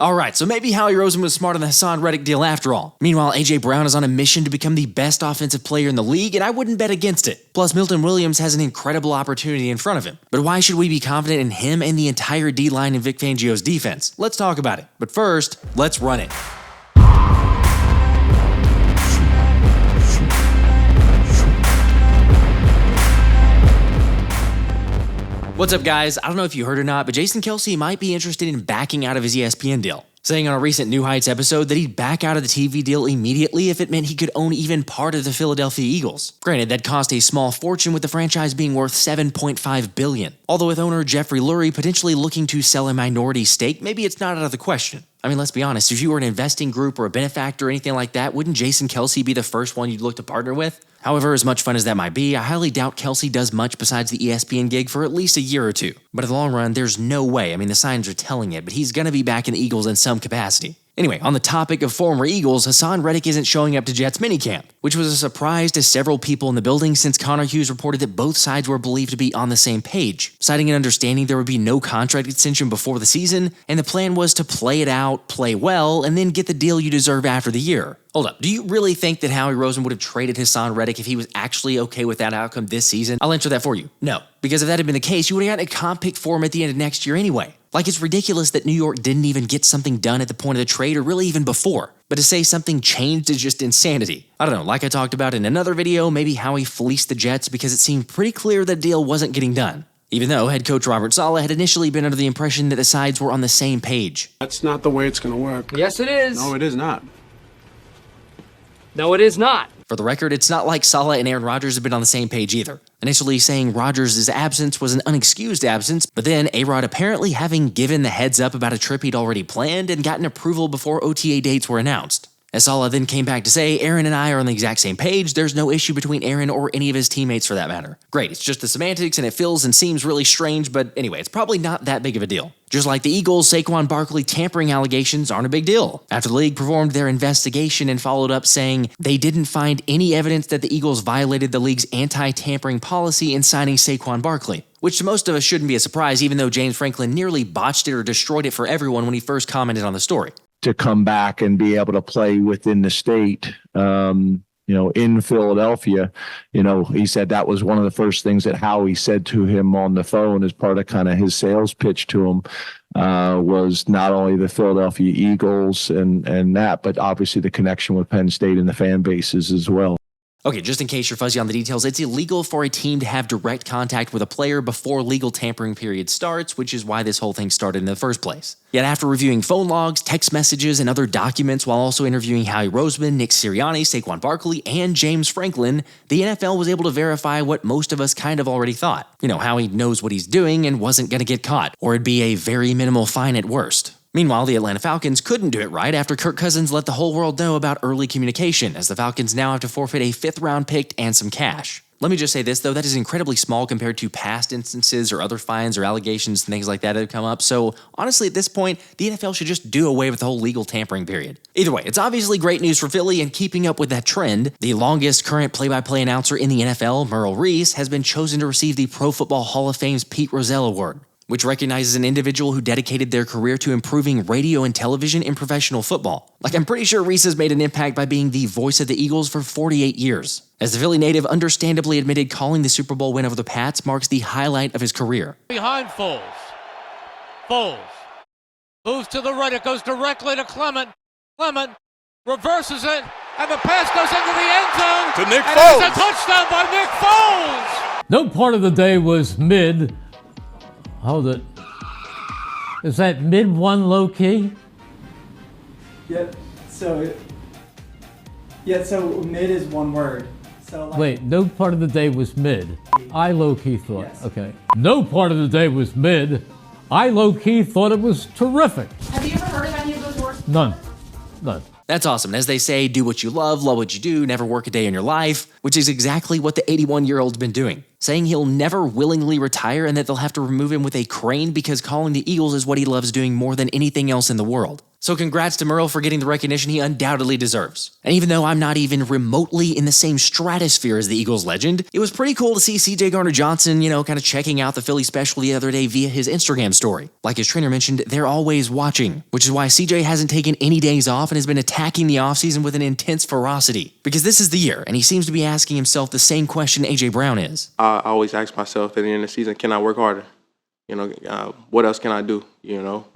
Alright, so maybe Howie Roseman was smart on the Haason Reddick deal after all. Meanwhile, A.J. Brown is on a mission to become the best offensive player in the league, and I wouldn't bet against it. Plus, Milton Williams has an incredible opportunity in front of him. But why should we be confident in him and the entire D-line in Vic Fangio's defense? Let's talk about it. But first, let's run it. What's up, guys? I don't know if you heard or not, but Jason Kelce might be interested in backing out of his ESPN deal, saying on a recent New Heights episode that he'd back out of the TV deal immediately if it meant he could own even part of the Philadelphia Eagles. Granted, that cost a small fortune, with the franchise being worth $7.5 billion. Although with owner Jeffrey Lurie potentially looking to sell a minority stake, maybe it's not out of the question. I mean, let's be honest, if you were an investing group or a benefactor or anything like that, wouldn't Jason Kelce be the first one you'd look to partner with? However, as much fun as that might be, I highly doubt Kelce does much besides the ESPN gig for at least a year or two. But in the long run, there's no way, the signs are telling it, but he's going to be back in the Eagles in some capacity. Anyway, on the topic of former Eagles, Haason Reddick isn't showing up to Jets minicamp, which was a surprise to several people in the building since Connor Hughes reported that both sides were believed to be on the same page, citing an understanding there would be no contract extension before the season, and the plan was to play it out, play well, and then get the deal you deserve after the year. Hold up, do you really think that Howie Roseman would have traded Haason Reddick if he was actually okay with that outcome this season? I'll answer that for you. No, because if that had been the case, you would have gotten a comp pick for him at the end of next year anyway. Like, it's ridiculous that New York didn't even get something done at the point of the trade, or really even before. But to say something changed is just insanity. I don't know, like I talked about in another video, maybe Howie fleeced the Jets because it seemed pretty clear that deal wasn't getting done. Even though head coach Robert Saleh had initially been under the impression that the sides were on the same page. That's not the way it's going to work. Yes, it is. No, it is not. No, it is not. For the record, it's not like Saleh and Aaron Rodgers have been on the same page either. Initially saying Rodgers' absence was an unexcused absence, but then A-Rod apparently having given the heads up about a trip he'd already planned and gotten approval before OTA dates were announced. As Saleh then came back to say, Aaron and I are on the exact same page, there's no issue between Aaron or any of his teammates for that matter. Great, it's just the semantics and it feels and seems really strange, but anyway, it's probably not that big of a deal. Just like the Eagles, Saquon Barkley tampering allegations aren't a big deal. After the league performed their investigation and followed up saying they didn't find any evidence that the Eagles violated the league's anti-tampering policy in signing Saquon Barkley. Which to most of us shouldn't be a surprise, even though James Franklin nearly botched it or destroyed it for everyone when he first commented on the story. To come back and be able to play within the state, in Philadelphia, he said that was one of the first things that Howie said to him on the phone as part of kind of his sales pitch to him, was not only the Philadelphia Eagles and that, but obviously the connection with Penn State and the fan bases as well. Okay, just in case you're fuzzy on the details, it's illegal for a team to have direct contact with a player before legal tampering period starts, which is why this whole thing started in the first place. Yet after reviewing phone logs, text messages, and other documents while also interviewing Howie Roseman, Nick Sirianni, Saquon Barkley, and James Franklin, the NFL was able to verify what most of us kind of already thought. Howie knows what he's doing and wasn't going to get caught, or it'd be a very minimal fine at worst. Meanwhile, the Atlanta Falcons couldn't do it right after Kirk Cousins let the whole world know about early communication, as the Falcons now have to forfeit a 5th-round pick and some cash. Let me just say this, though, that is incredibly small compared to past instances or other fines or allegations and things like that have come up, so honestly, at this point, the NFL should just do away with the whole legal tampering period. Either way, it's obviously great news for Philly, and keeping up with that trend, the longest current play-by-play announcer in the NFL, Merrill Reese, has been chosen to receive the Pro Football Hall of Fame's Pete Rozelle Award, which recognizes an individual who dedicated their career to improving radio and television in professional football. I'm pretty sure Reese has made an impact by being the voice of the Eagles for 48 years. As the Philly native understandably admitted, calling the Super Bowl win over the Pats marks the highlight of his career. Behind Foles. Foles moves to the right. It goes directly to Clement. Clement reverses it, and the pass goes into the end zone. To Nick and Foles. It's a touchdown by Nick Foles. No part of the day was mid. Hold it. Is that mid one low key? Yep. So mid is one word. So Wait, no part of the day was mid. I low key thought. Yes. Okay. No part of the day was mid. I low key thought it was terrific. Have you ever heard of any of those words? None. That's awesome. As they say, do what you love what you do, never work a day in your life, which is exactly what the 81-year-old's been doing. Saying he'll never willingly retire and that they'll have to remove him with a crane because calling the Eagles is what he loves doing more than anything else in the world. So congrats to Merrill for getting the recognition he undoubtedly deserves. And even though I'm not even remotely in the same stratosphere as the Eagles legend, it was pretty cool to see Gardner Johnson, kind of checking out the Philly special the other day via his Instagram story. Like his trainer mentioned, they're always watching, which is why CJ hasn't taken any days off and has been attacking the offseason with an intense ferocity. Because this is the year, and he seems to be asking himself the same question AJ Brown is. I always ask myself at the end of the season, can I work harder? What else can I do?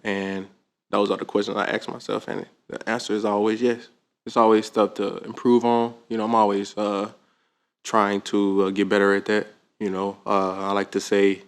And those are the questions I ask myself, and the answer is always yes. It's always stuff to improve on. I'm always trying to get better at that. I like to say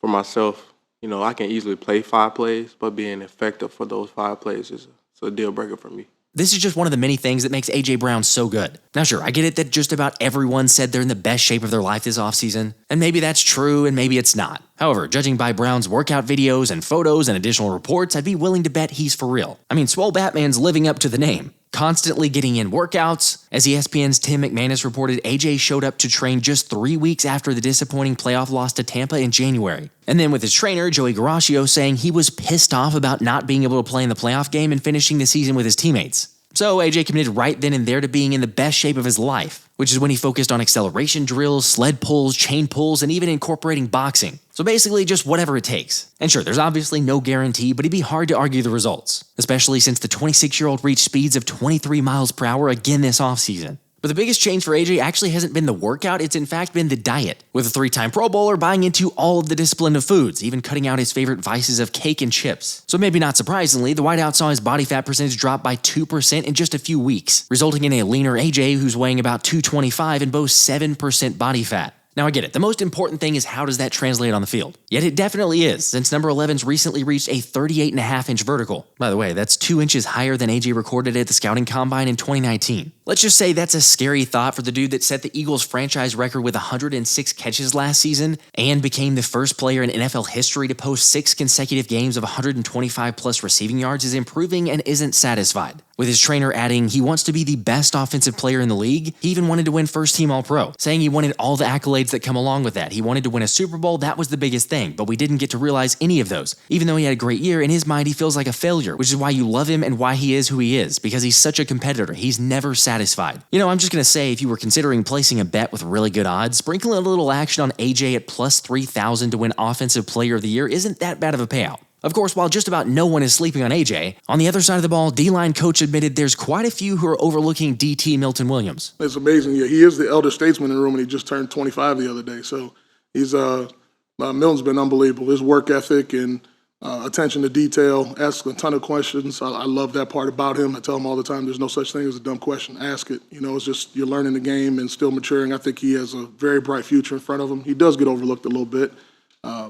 for myself, I can easily play 5 plays, but being effective for those 5 plays is a deal breaker for me. This is just one of the many things that makes AJ Brown so good. Now sure, I get it that just about everyone said they're in the best shape of their life this offseason, and maybe that's true and maybe it's not. However, judging by Brown's workout videos and photos and additional reports, I'd be willing to bet he's for real. I mean, Swole Batman's living up to the name. Constantly getting in workouts. As ESPN's Tim McManus reported, AJ showed up to train just 3 weeks after the disappointing playoff loss to Tampa in January. And then with his trainer, Joey Garaccio, saying he was pissed off about not being able to play in the playoff game and finishing the season with his teammates. So AJ committed right then and there to being in the best shape of his life, which is when he focused on acceleration drills, sled pulls, chain pulls, and even incorporating boxing. So basically just whatever it takes. And sure, there's obviously no guarantee, but it'd be hard to argue the results, especially since the 26-year-old reached speeds of 23 miles per hour again this offseason. But the biggest change for AJ actually hasn't been the workout, it's in fact been the diet. With a 3-time Pro Bowler buying into all of the discipline of foods, even cutting out his favorite vices of cake and chips. So maybe not surprisingly, the wideout saw his body fat percentage drop by 2% in just a few weeks, resulting in a leaner AJ who's weighing about 225 and boasts 7% body fat. Now I get it, the most important thing is how does that translate on the field? Yet it definitely is, since number 11's recently reached a 38.5-inch vertical. By the way, that's 2 inches higher than AJ recorded at the scouting combine in 2019. Let's just say that's a scary thought for the dude that set the Eagles franchise record with 106 catches last season and became the first player in NFL history to post 6 consecutive games of 125-plus receiving yards is improving and isn't satisfied. With his trainer adding he wants to be the best offensive player in the league, he even wanted to win first-team All-Pro, saying he wanted all the accolades that come along with that. He wanted to win a Super Bowl, that was the biggest thing, but we didn't get to realize any of those. Even though he had a great year, in his mind he feels like a failure, which is why you love him and why he is who he is, because he's such a competitor. He's never satisfied. I'm just going to say if you were considering placing a bet with really good odds, sprinkling a little action on AJ at plus 3,000 to win Offensive Player of the Year isn't that bad of a payout. Of course, while just about no one is sleeping on AJ, on the other side of the ball, D-line coach admitted there's quite a few who are overlooking DT Milton Williams. It's amazing. Yeah, he is the elder statesman in the room, and he just turned 25 the other day. So he's Milton's been unbelievable. His work ethic and attention to detail, asks a ton of questions. I love that part about him. I tell him all the time, there's no such thing as a dumb question. Ask it. It's just you're learning the game and still maturing. I think he has a very bright future in front of him. He does get overlooked a little bit.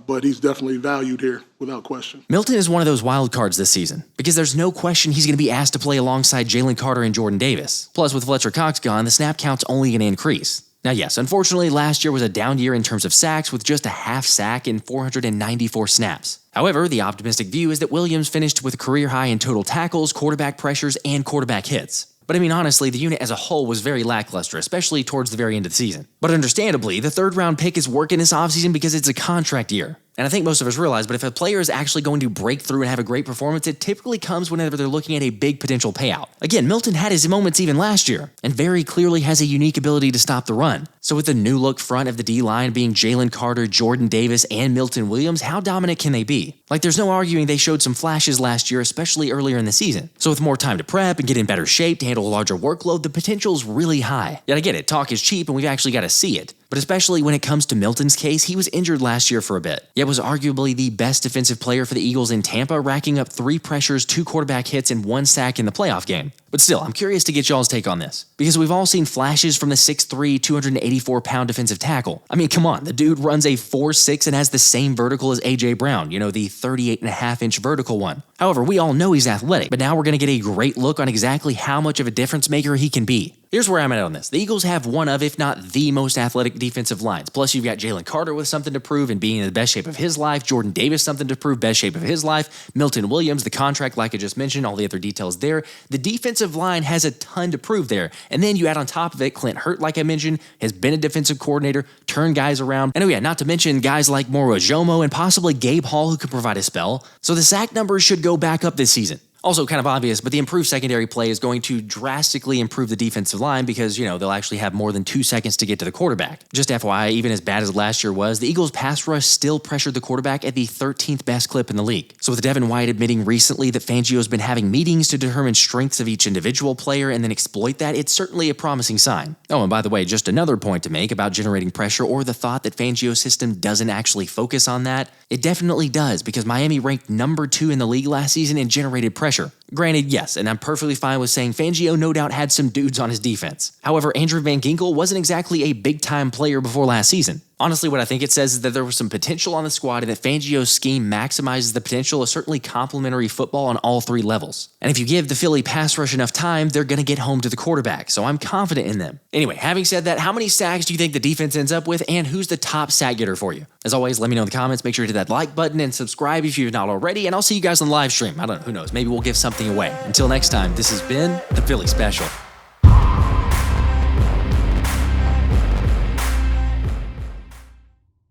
But he's definitely valued here, without question. Milton is one of those wild cards this season, because there's no question he's going to be asked to play alongside Jalen Carter and Jordan Davis. Plus, with Fletcher Cox gone, the snap count's only going to increase. Now yes, unfortunately, last year was a down year in terms of sacks with just a half sack in 494 snaps. However, the optimistic view is that Williams finished with a career high in total tackles, quarterback pressures, and quarterback hits. But honestly, the unit as a whole was very lackluster, especially towards the very end of the season. But understandably, the 3rd-round pick is working this offseason because it's a contract year. And I think most of us realize, but if a player is actually going to break through and have a great performance, it typically comes whenever they're looking at a big potential payout. Again, Milton had his moments even last year, and very clearly has a unique ability to stop the run. So with the new look front of the D-line being Jalen Carter, Jordan Davis, and Milton Williams, how dominant can they be? There's no arguing they showed some flashes last year, especially earlier in the season. So with more time to prep and get in better shape to handle a larger workload, the potential's really high. Yet I get it, talk is cheap and we've actually got to see it. But especially when it comes to Milton's case, he was injured last year for a bit, yet was arguably the best defensive player for the Eagles in Tampa, racking up 3 pressures, 2 quarterback hits, and 1 sack in the playoff game. But still, I'm curious to get y'all's take on this, because we've all seen flashes from the 6'3", 284-pound defensive tackle. Come on, the dude runs a 4'6" and has the same vertical as AJ Brown, the 38.5-inch vertical one. However, we all know he's athletic, but now we're going to get a great look on exactly how much of a difference maker he can be. Here's where I'm at on this. The Eagles have one of, if not the most athletic defensive lines. Plus, you've got Jalen Carter with something to prove and being in the best shape of his life. Jordan Davis, something to prove, best shape of his life. Milton Williams, the contract, like I just mentioned, all the other details there. The defensive defensive line has a ton to prove there. And then you add on top of it, Clint Hurt, like I mentioned, has been a defensive coordinator, turned guys around. And oh yeah, not to mention guys like Moro Jomo and possibly Gabe Hall who could provide a spell. So the sack numbers should go back up this season. Also kind of obvious, but the improved secondary play is going to drastically improve the defensive line because, they'll actually have more than 2 seconds to get to the quarterback. Just FYI, even as bad as last year was, the Eagles' pass rush still pressured the quarterback at the 13th best clip in the league. So with Devin White admitting recently that Fangio's been having meetings to determine strengths of each individual player and then exploit that, it's certainly a promising sign. Oh, and by the way, just another point to make about generating pressure or the thought that Fangio's system doesn't actually focus on that. It definitely does because Miami ranked number 2 in the league last season and generated pressure. Granted, yes, and I'm perfectly fine with saying Fangio no doubt had some dudes on his defense. However, Andrew Van Ginkel wasn't exactly a big-time player before last season. Honestly, what I think it says is that there was some potential on the squad and that Fangio's scheme maximizes the potential of certainly complementary football on all 3 levels. And if you give the Philly pass rush enough time, they're going to get home to the quarterback, so I'm confident in them. Anyway, having said that, how many sacks do you think the defense ends up with, and who's the top sack getter for you? As always, let me know in the comments, make sure to hit that like button and subscribe if you've not already, and I'll see you guys on the live stream. I don't know, who knows, maybe we'll give something away. Until next time, this has been the Philly Special.